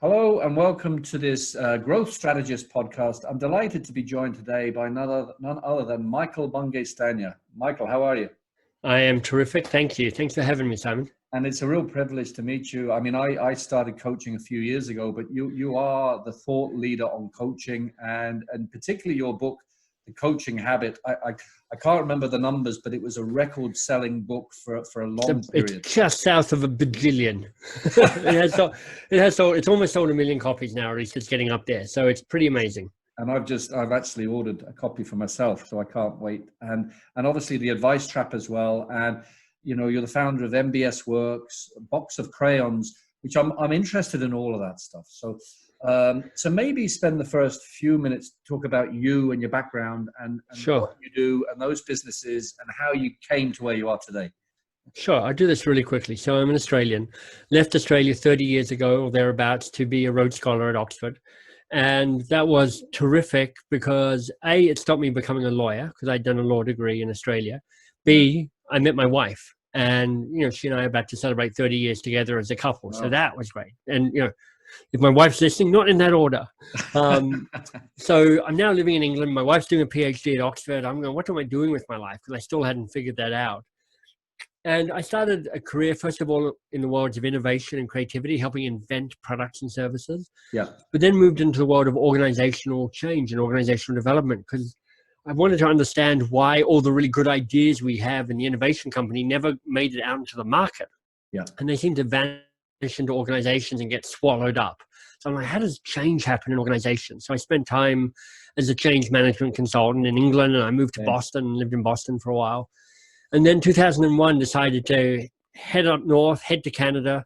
Hello and welcome to this Growth Strategist podcast. I'm delighted to be joined today by none other than Michael Bungay Stanier. Michael, how are you? I am terrific. Thank you. Thanks for having me, Simon. And it's a real privilege to meet you. I mean, I started coaching a few years ago, but you are the thought leader on coaching and particularly your book, The Coaching Habit. I can't remember the numbers, but it was a record-selling book for a long period. It's just south of a bajillion. It's almost sold 1 million copies now, or at least it's getting up there. So it's pretty amazing. And I've actually ordered a copy for myself, so I can't wait. And obviously the advice trap as well. And you know, you're the founder of MBS Works, a box of crayons, which I'm interested in all of that stuff. So maybe spend the first few minutes to talk about you and your background and Sure. What you do and those businesses and how you came to where you are today. Sure, I'll do this really quickly. So I'm an Australian, left Australia 30 years ago or thereabouts to be a Rhodes Scholar at Oxford. And that was terrific because A, it stopped me becoming a lawyer because I'd done a law degree in Australia. B, I met my wife and, you know, she and I are about to celebrate 30 years together as a couple. Wow. So that was great. And, you know, if my wife's listening, not in that order. So I'm now living in England. My wife's doing a PhD at Oxford. I'm going, what am I doing with my life? Because I still hadn't figured that out. And I started a career, first of all, in the worlds of innovation and creativity, helping invent products and services. Yeah. But then moved into the world of organizational change and organizational development because I wanted to understand why all the really good ideas we have in the innovation company never made it out into the market. Yeah. And they seem to vanish into organizations and get swallowed up. So I'm like, how does change happen in organizations? So I spent time as a change management consultant in England, and I moved to Boston and lived in Boston for a while. And then 2001 decided to head up north, head to Canada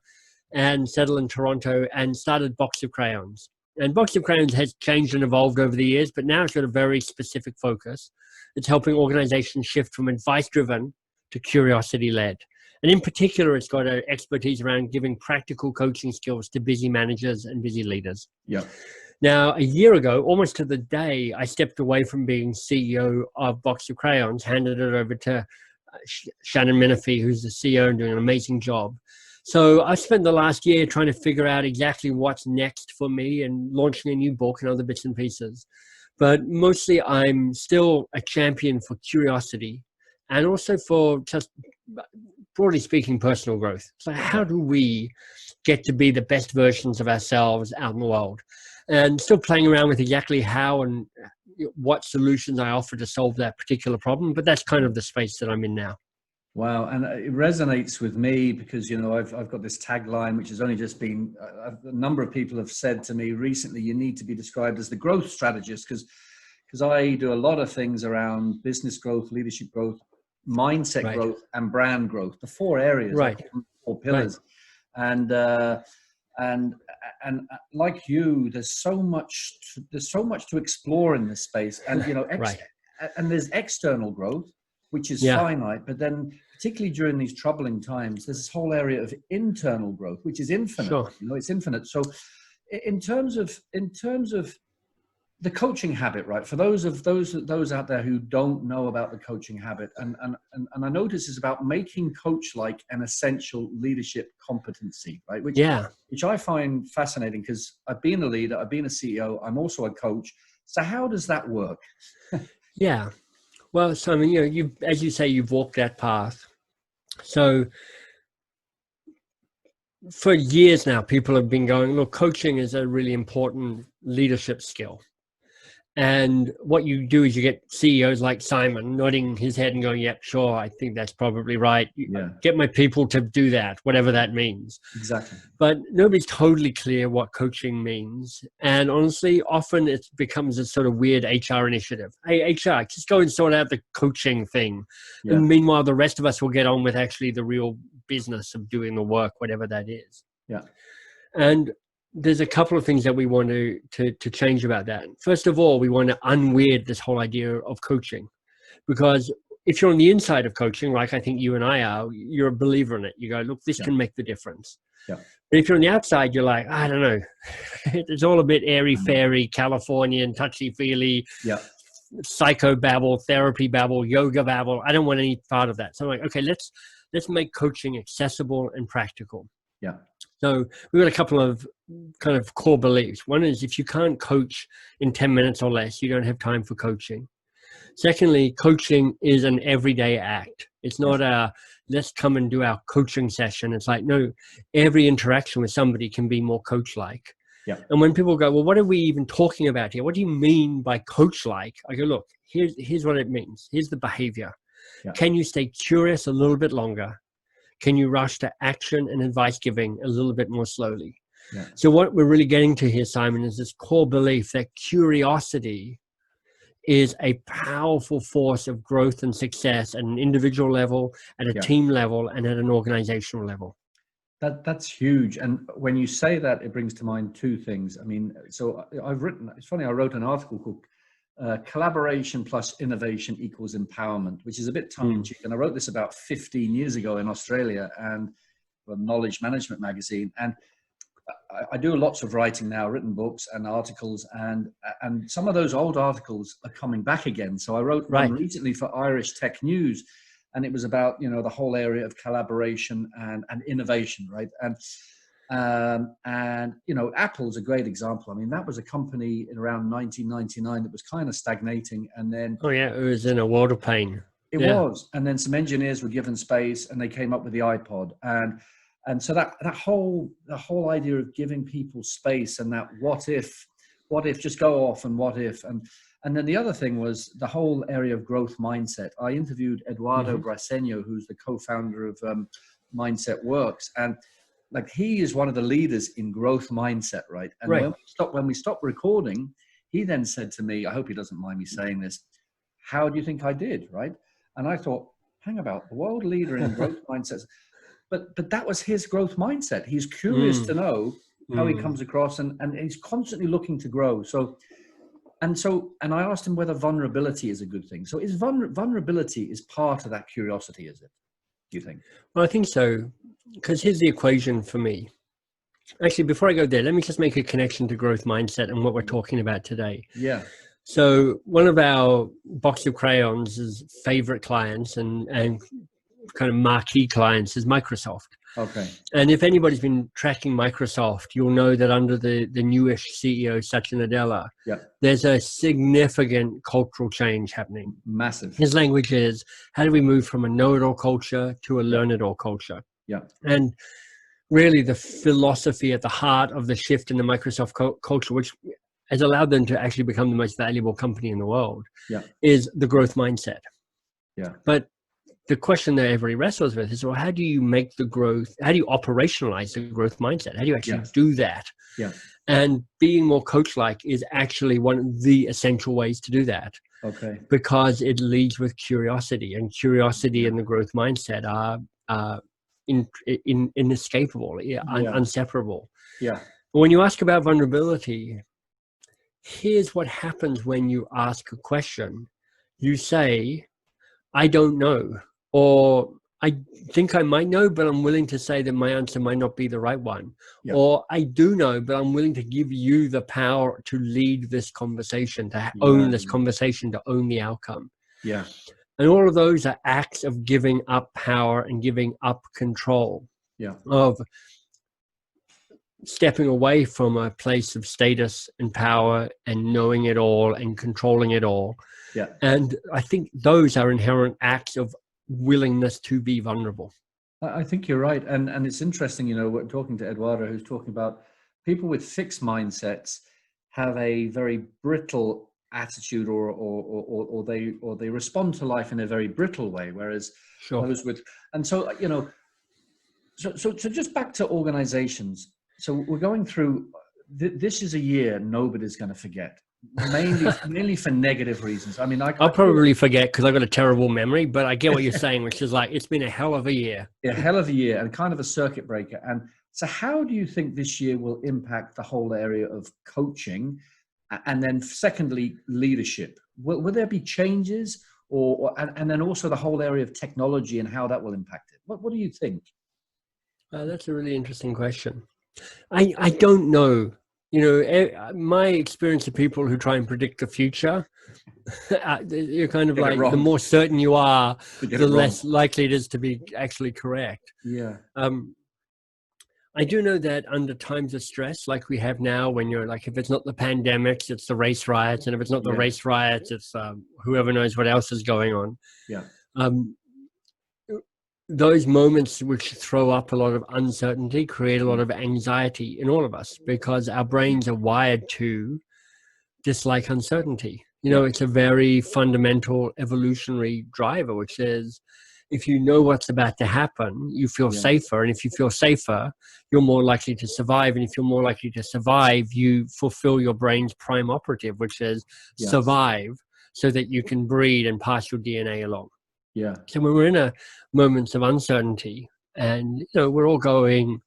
and settle in Toronto and started Box of Crayons. And Box of Crayons has changed and evolved over the years, but now it's got a very specific focus. It's helping organizations shift from advice-driven to curiosity-led. And in particular, it's got an expertise around giving practical coaching skills to busy managers and busy leaders. Yeah. Now, a year ago, almost to the day, I stepped away from being CEO of Box of Crayons, handed it over to Shannon Menifee, who's the CEO and doing an amazing job. So I spent the last year trying to figure out exactly what's next for me and launching a new book and other bits and pieces. But mostly I'm still a champion for curiosity and also for just, broadly speaking, personal growth. So how do we get to be the best versions of ourselves out in the world? And still playing around with exactly how and what solutions I offer to solve that particular problem. But that's kind of the space that I'm in now. Wow. And it resonates with me because, you know, I've got this tagline, which has only just been, a number of people have said to me recently, you need to be described as the growth strategist because I do a lot of things around business growth, leadership growth, mindset growth and brand growth, the 4 areas, right? 4 pillars. Right. And like you, there's so much to explore in this space. And, you know, and there's external growth, which is finite, but then particularly during these troubling times, there's this whole area of internal growth, which is infinite. Sure. You know, it's infinite. So in terms of the coaching habit, right? For those out there who don't know about the coaching habit, and I notice it's about making coach like an essential leadership competency, right? Which I find fascinating because I've been a leader, I've been a CEO, I'm also a coach. So how does that work? Yeah. Well, Simon, you know, as you say, you've walked that path. So for years now, people have been going, look, coaching is a really important leadership skill. And what you do is you get CEOs like Simon nodding his head and going, yep, sure, I think that's probably right. Get my people to do that, whatever that means. Exactly. But nobody's totally clear what coaching means. And honestly, often it becomes a sort of weird HR initiative. Hey, HR, just go and sort out the coaching thing. Yeah. And meanwhile, the rest of us will get on with actually the real business of doing the work, whatever that is. Yeah. And there's a couple of things that we want to change about that. First of all, we want to unweird this whole idea of coaching, because if you're on the inside of coaching, like I think you and I are, you're a believer in it. You go, look, this can make the difference. Yeah. But if you're on the outside, you're like, I don't know. It's all a bit airy-fairy, Californian, touchy-feely, psycho babble, therapy babble, yoga babble. I don't want any part of that. So I'm like, okay, let's make coaching accessible and practical. Yeah. So we've got a couple of kind of core beliefs. One is if you can't coach in 10 minutes or less, you don't have time for coaching. Secondly, coaching is an everyday act. It's not a let's come and do our coaching session. It's like, no, every interaction with somebody can be more coach-like. Yeah. And when people go, well, what are we even talking about here? What do you mean by coach-like? I go, look, here's what it means. Here's the behavior. Yeah. Can you stay curious a little bit longer? Can you rush to action and advice giving a little bit more slowly? Yeah. So what we're really getting to here, Simon, is this core belief that curiosity is a powerful force of growth and success at an individual level, at a team level, and at an organizational level. That's huge. And when you say that, it brings to mind two things. I mean, so I've written, it's funny, I wrote an article called Collaboration plus Innovation equals Empowerment, which is a bit tongue-in-cheek. And I wrote this about 15 years ago in Australia and for Knowledge Management magazine. And I do lots of writing now, written books and articles, and some of those old articles are coming back again. So I wrote one recently for Irish Tech News, and it was about, you know, the whole area of collaboration and innovation, right? And you know, Apple's a great example. I mean, that was a company in around 1999 that was kind of stagnating, and then it was in a world of pain. It was, and then some engineers were given space, and they came up with the iPod, and so that whole idea of giving people space and that what if just go off and what if and then the other thing was the whole area of growth mindset. I interviewed Eduardo Braceno, who's the co-founder of Mindset Works, and like he is one of the leaders in growth mindset, right? And when we stopped recording, he then said to me, I hope he doesn't mind me saying this, how do you think I did, right? And I thought, hang about, the world leader in growth mindsets. But that was his growth mindset. He's curious to know how he comes across, and he's constantly looking to grow. So I asked him whether vulnerability is a good thing. So is vulnerability is part of that curiosity, is it? Do you think? Well, I think so, because here's the equation for me. Actually, before I go there, let me just make a connection to growth mindset and what we're talking about today. Yeah. So one of our Box of Crayons' favorite clients and kind of marquee clients is Microsoft. Okay. And if anybody's been tracking Microsoft, you'll know that under the newish CEO, Satya Nadella, there's a significant cultural change happening. Massive. His language is, how do we move from a know-it-all culture to a learn-it-all culture? Yeah. And really the philosophy at the heart of the shift in the Microsoft culture, which has allowed them to actually become the most valuable company in the world, is the growth mindset. Yeah. But the question that everybody wrestles with is, well, how do you make the growth, how do you operationalize the growth mindset? How do you actually do that? Yeah. And being more coach-like is actually one of the essential ways to do that. Okay. Because it leads with curiosity, and curiosity and the growth mindset are inescapable, inseparable. Yeah. But when you ask about vulnerability, here's what happens when you ask a question. You say, I don't know, or I think I might know, but I'm willing to say that my answer might not be the right one. Yeah. Or I do know, but I'm willing to give you the power to lead this conversation, to own this conversation, to own the outcome. Yeah. And all of those are acts of giving up power and giving up control. Yeah. Of stepping away from a place of status and power and knowing it all and controlling it all. Yeah. And I think those are inherent acts of willingness to be vulnerable. I think you're right. And it's interesting, you know, we're talking to Eduardo, who's talking about people with fixed mindsets have a very brittle attitude, or they respond to life in a very brittle way, whereas those with, and so, you know, so just back to organizations. So we're going through, this is a year nobody's going to forget, mainly for negative reasons. I mean, I'll probably forget because I've got a terrible memory, but I get what you're saying, which is like, it's been a hell of a year. A hell of a year and kind of a circuit breaker. And so how do you think this year will impact the whole area of coaching? And then secondly, leadership. Will there be changes and then also the whole area of technology and how that will impact it? What do you think? That's a really interesting question. I don't know. You know, my experience of people who try and predict the future, you're kind of like, the more certain you are, the less likely it is to be actually correct. Yeah. I do know that under times of stress, like we have now, when you're like, if it's not the pandemics, it's the race riots. And if it's not the race riots, it's whoever knows what else is going on. Yeah. Those moments which throw up a lot of uncertainty create a lot of anxiety in all of us, because our brains are wired to dislike uncertainty. You know, it's a very fundamental evolutionary driver, which is, if you know what's about to happen, you feel safer. And if you feel safer, you're more likely to survive. And if you're more likely to survive, you fulfill your brain's prime operative, which is survive so that you can breed and pass your DNA along. Yeah. So when we're in a moments of uncertainty, and, you know, we're all going,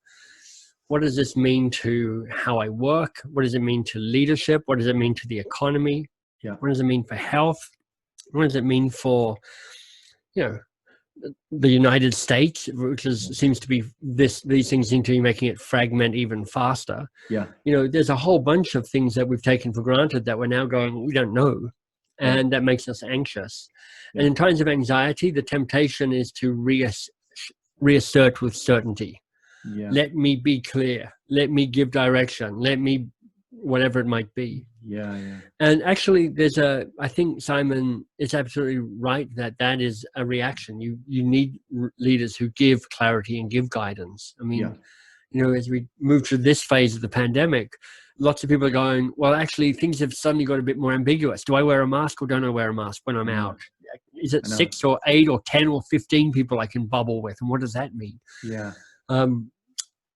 what does this mean to how I work? What does it mean to leadership? What does it mean to the economy? Yeah. What does it mean for health? What does it mean for, you know, the United States, which seems to be these things seem to be making it fragment even faster. Yeah. You know, there's a whole bunch of things that we've taken for granted that we're now going, we don't know. And that makes us anxious. And in times of anxiety, the temptation is to reassert with certainty. Yeah. Let me be clear. Let me give direction. Let me, whatever it might be. Yeah, yeah. And actually, I think Simon is absolutely right that is a reaction. You need leaders who give clarity and give guidance. I mean, you know, as we move to this phase of the pandemic, lots of people are going, well, actually, things have suddenly got a bit more ambiguous. Do I wear a mask or don't I wear a mask when I'm out? Is it 6 or 8 or 10 or 15 people I can bubble with? And what does that mean? Yeah.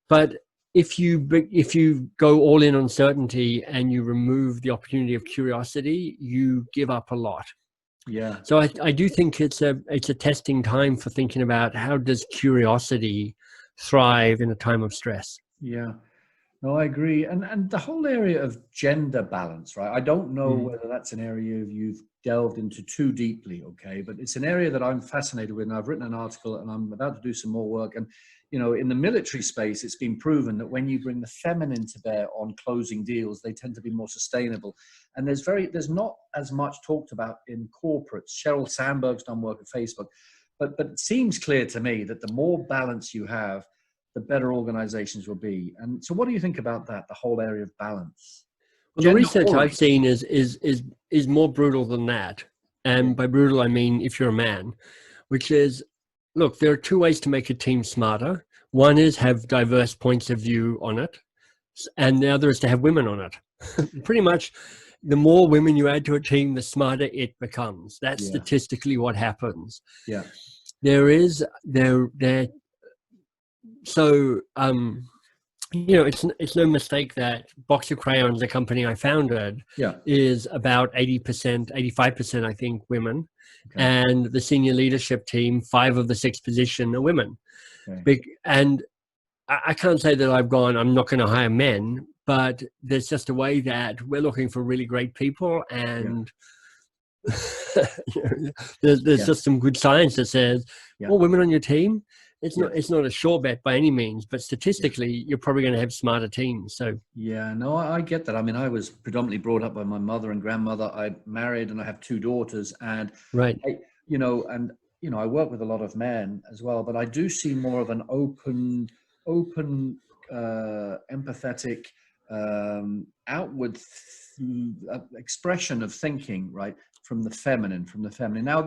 But if you go all in on certainty and you remove the opportunity of curiosity, you give up a lot. Yeah. So I do think it's a testing time for thinking about, how does curiosity thrive in a time of stress? Yeah. No, I agree. And the whole area of gender balance, right? I don't know whether that's an area you've delved into too deeply, okay? But it's an area that I'm fascinated with, and I've written an article and I'm about to do some more work. And, you know, in the military space, it's been proven that when you bring the feminine to bear on closing deals, they tend to be more sustainable. And there's not as much talked about in corporates. Sheryl Sandberg's done work at Facebook, but it seems clear to me that the more balance you have, the better organizations will be. And so what do you think about that, the whole area of balance? Well, the research I've seen is more brutal than that. And by brutal, I mean, if you're a man, which is, look, there are two ways to make a team smarter. One is have diverse points of view on it, and the other is to have women on it. Pretty much, the more women you add to a team, the smarter it becomes. That's statistically what happens. Yeah. So, you know, it's no mistake that Box of Crayons, the company I founded, is about 80%, 85%, I think, women. Okay. And the senior leadership team, 5 of the 6 positions are women. Okay. And I can't say that I'm not going to hire men, but there's just a way that we're looking for really great people. And there's just some good science that says, well, women on your team, it's not a sure bet by any means, but statistically, you're probably going to have smarter teams. So no, I get that. I mean, I was predominantly brought up by my mother and grandmother. I married and I have 2 daughters, and I work with a lot of men as well, but I do see more of an open, empathetic, outward expression of thinking, right? From the feminine. Now,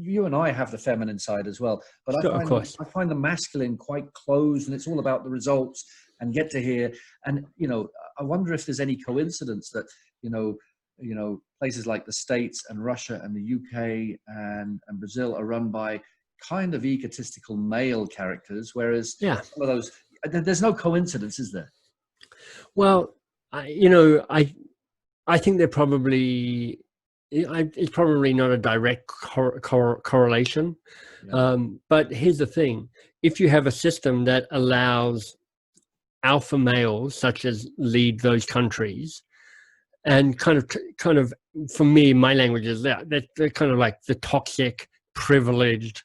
you and I have the feminine side as well, but I find the masculine quite closed, and it's all about the results and get to here. And, you know, I wonder if there's any coincidence that, you know, places like the States and Russia and the UK and Brazil are run by kind of egotistical male characters, whereas some of those, there's no coincidence, is there? Well, I think they're probably, it's probably not a direct correlation. But here's the thing. If you have a system that allows alpha males, such as lead those countries, and kind of, for me, my language is they're kind of like the toxic, privileged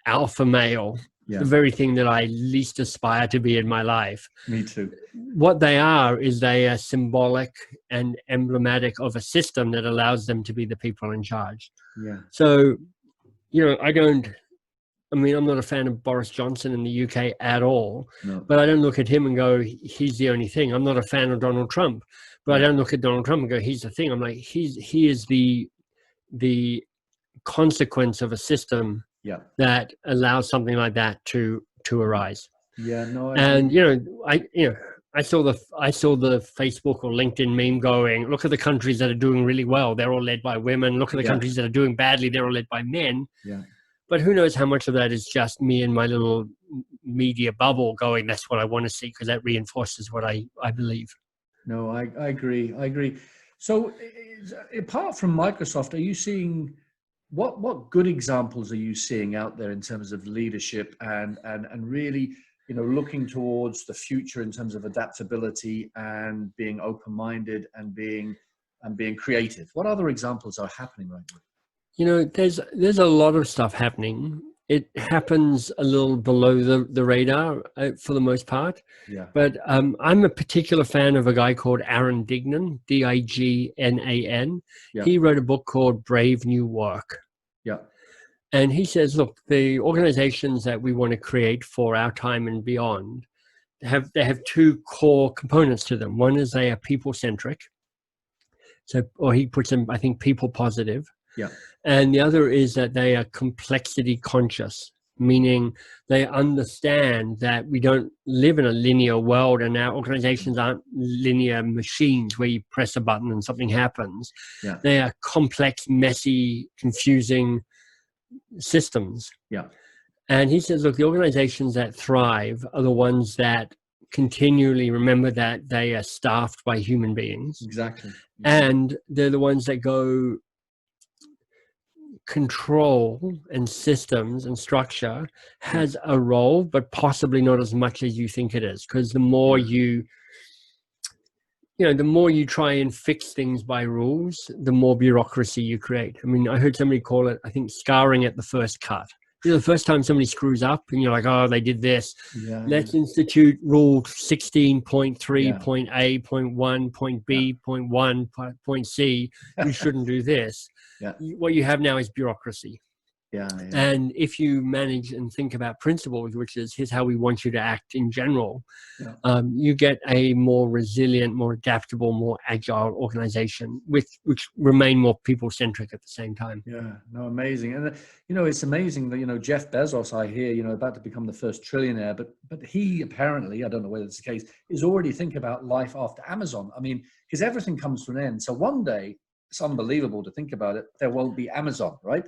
alpha male, the very thing that I least aspire to be in my life. Me too. What they are symbolic and emblematic of a system that allows them to be the people in charge. Yeah. So, you know, I don't I mean, I'm not a fan of Boris Johnson in the UK at all, No. but I don't look at him and go, he's the only thing. I'm not a fan of Donald Trump, but I don't look at Donald Trump and go, he's the thing. I'm like, he is the consequence of a system that allows something like that to arise. Yeah, no, and I saw the Facebook or LinkedIn meme going, look at the countries that are doing really well, they're all led by women. Look at the countries that are doing badly, they're all led by men. Yeah. But who knows how much of that is just me and my little media bubble going, that's what I want to see, because that reinforces what I believe. No, I agree. I agree. So apart from Microsoft, are you seeing what good examples are you seeing out there in terms of leadership and really, looking towards the future in terms of adaptability and being open-minded and being creative? What other examples are happening right now? There's a lot of stuff happening. It happens a little below the radar for the most part. Yeah. But I'm a particular fan of a guy called Aaron Dignan, Dignan. Yeah. He wrote a book called Brave New Work. Yeah. And he says, look, the organizations that we want to create for our time and beyond they have two core components to them. One is they are people-centric. Or he puts them, I think, people positive. Yeah. And the other is that they are complexity conscious, meaning they understand that we don't live in a linear world, and our organizations aren't linear machines where you press a button and something happens. Yeah. They are complex, messy, confusing systems. Yeah. And he says, look, the organizations that thrive are the ones that continually remember that they are staffed by human beings. Exactly. And they're the ones that go, control and systems and structure has a role, but possibly not as much as you think it is, because the more the more you try and fix things by rules, the more bureaucracy you create. I mean, I heard somebody call it, I think, scarring at the first cut. The first time somebody screws up and you're like, oh, they did this. Let's institute rule 16.3, point A, point 1, point B, point 1, point C. You shouldn't do this. What you have now is bureaucracy. And if you manage and think about principles, which is here's how we want you to act in general, you get a more resilient, more adaptable, more agile organization which remain more people-centric at the same time. Yeah, no, amazing. And it's amazing that Jeff Bezos, I hear, about to become the first trillionaire, but he apparently, I don't know whether it's the case, is already thinking about life after Amazon. I mean, because everything comes to an end. So one day, it's unbelievable to think about it, there won't be Amazon, right?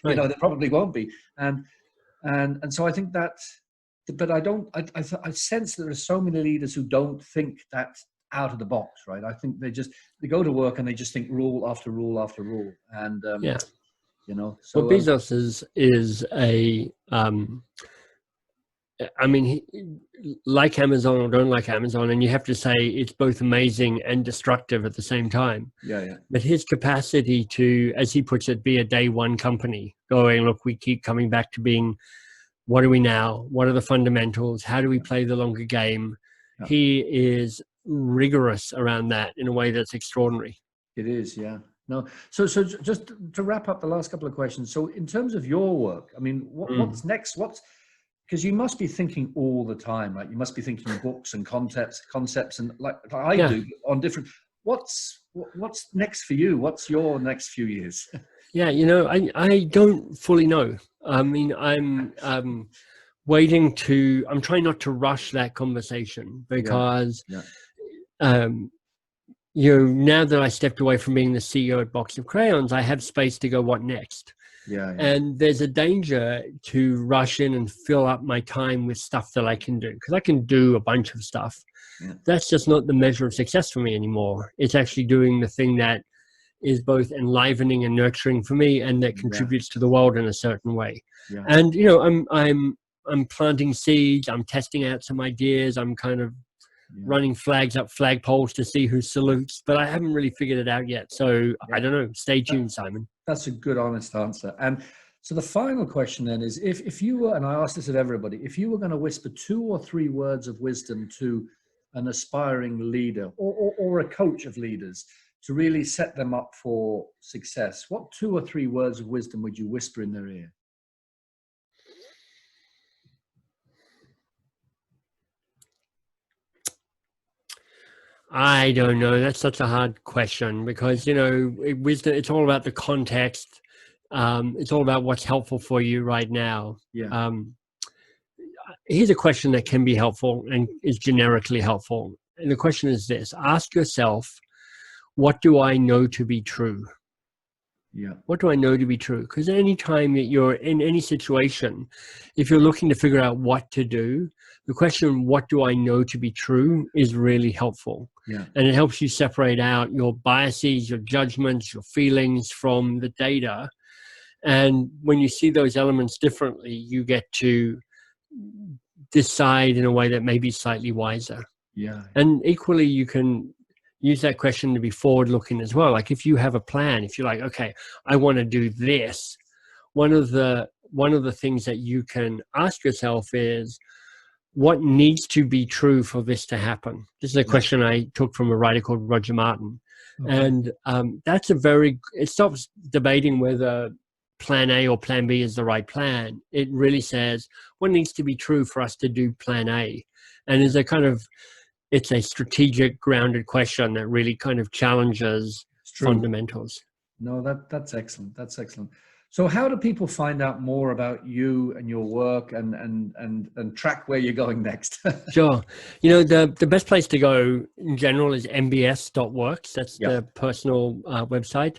There probably won't be. And so I think that, but I sense that there are so many leaders who don't think that out of the box, right? I think they go to work and they just think rule after rule after rule. And, so. Well, Bezos is a, I mean, like Amazon or don't like Amazon, and you have to say it's both amazing and destructive at the same time. Yeah. But his capacity to, as he puts it, be a day one company, going, look, we keep coming back to being, what are we now? What are the fundamentals? How do we play the longer game? Yeah. He is rigorous around that in a way that's extraordinary. It is, yeah. No, so just to wrap up the last couple of questions. So in terms of your work, I mean, what's next? Because you must be thinking all the time, right? You must be thinking books and concepts, and like I do on different. What's next for you? What's your next few years? Yeah, I don't fully know. I mean, I'm waiting to. I'm trying not to rush that conversation because, now that I stepped away from being the CEO at Box of Crayons, I have space to go. What next? Yeah. And there's a danger to rush in and fill up my time with stuff that I can do, because I can do a bunch of stuff. Yeah. That's just not the measure of success for me anymore. It's actually doing the thing that is both enlivening and nurturing for me, and that contributes to the world in a certain way. Yeah. And I'm planting seeds. I'm testing out some ideas. I'm kind of running flags up flagpoles to see who salutes, but I haven't really figured it out yet. So I don't know. Stay tuned, Simon. That's a good, honest answer. And so the final question then is, if you were, and I ask this of everybody, if you were going to whisper 2 or 3 words of wisdom to an aspiring leader or a coach of leaders to really set them up for success, what 2 or 3 words of wisdom would you whisper in their ear? I don't know. That's such a hard question because, you know, wisdom, it's all about the context. It's all about what's helpful for you right now. Yeah. Here's a question that can be helpful and is generically helpful. And the question is this: ask yourself, what do I know to be true? Yeah. What do I know to be true? Because any time that you're in any situation, if you're looking to figure out what to do, the question, what do I know to be true, is really helpful. Yeah. And it helps you separate out your biases, your judgments, your feelings from the data. And when you see those elements differently, you get to decide in a way that may be slightly wiser. Yeah. And equally, you can use that question to be forward looking as well. Like if you have a plan, if you're like, okay, I want to do this, one of the things that you can ask yourself is, what needs to be true for this to happen? This is a question I took from a writer called Roger Martin. Okay. And it stops debating whether plan A or plan B is the right plan. It really says what needs to be true for us to do plan A. And it's a strategic, grounded question that really kind of challenges fundamentals. No, that's excellent. That's excellent. So how do people find out more about you and your work and track where you're going next? Sure. You know, the best place to go in general is mbs.works. That's the personal website.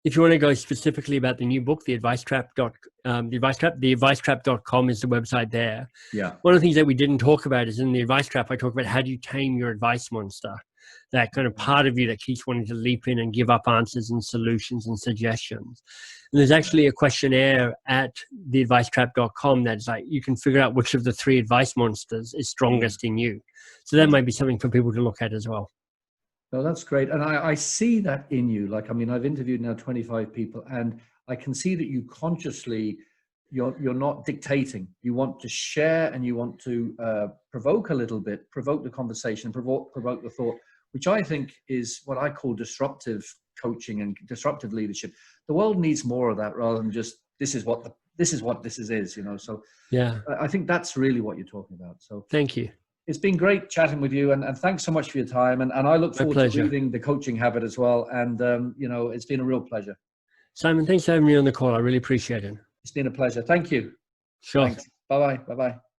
If you want to go specifically about the new book, the advice trap.com is the website there. Yeah. One of the things that we didn't talk about is in the advice trap, I talk about how do you tame your advice monster, that kind of part of you that keeps wanting to leap in and give up answers and solutions and suggestions. And there's actually a questionnaire at theadvicetrap.com that's like, you can figure out which of the 3 advice monsters is strongest in you. So that might be something for people to look at as well. Oh, that's great. And I see that in you. Like, I mean, I've interviewed now 25 people, and I can see that you consciously, you're not dictating. You want to share, and you want to provoke a little bit, provoke the conversation, provoke the thought, which I think is what I call disruptive coaching and disruptive leadership. The world needs more of that rather than just, this is what this is, you know? So yeah, I think that's really what you're talking about. So thank you. It's been great chatting with you, and thanks so much for your time. And I look forward to reading The Coaching Habit as well. And, you know, it's been a real pleasure. Simon, thanks for having me on the call. I really appreciate it. It's been a pleasure. Thank you. Sure. Thanks. Bye-bye. Bye-bye.